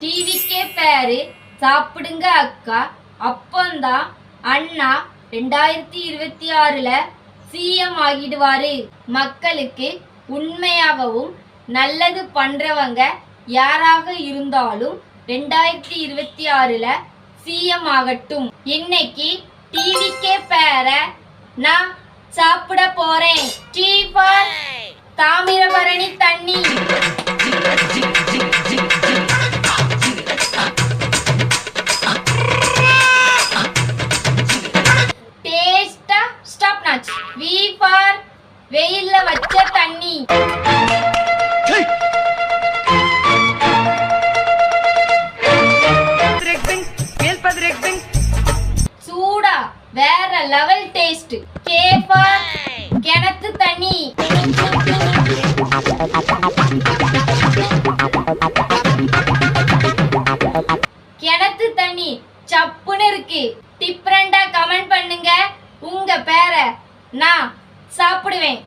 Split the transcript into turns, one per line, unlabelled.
டிவிக்கே பேரு சாப்பிடுங்க அக்கா. அப்பந்தான் அண்ணா 2026ல சிஎம் ஆகிடுவாரு. மக்களுக்கு உண்மையாகவும் நல்லது பண்றவங்க யாராக இருந்தாலும் 2026ல சிஎம் ஆகட்டும். இன்னைக்கு டிவிக்கே பேர நான் சாப்பிட போறேன். டீ ஃபார் தாமிரபரணி தண்ணி. டேஸ்டா ஸ்டாப் நாச். வி ஃபார் வெயில்ல வச்ச தண்ணி. சூடா வேற லெவல் டேஸ்ட். கே ஃபார் கிணத்து தண்ணி. கிணத்து தண்ணி சப்புன்னு இருக்கு. டிஃபரண்டா கமெண்ட் பண்ணுங்க. உங்க பேரை நான் சாப்பிடுவேன்.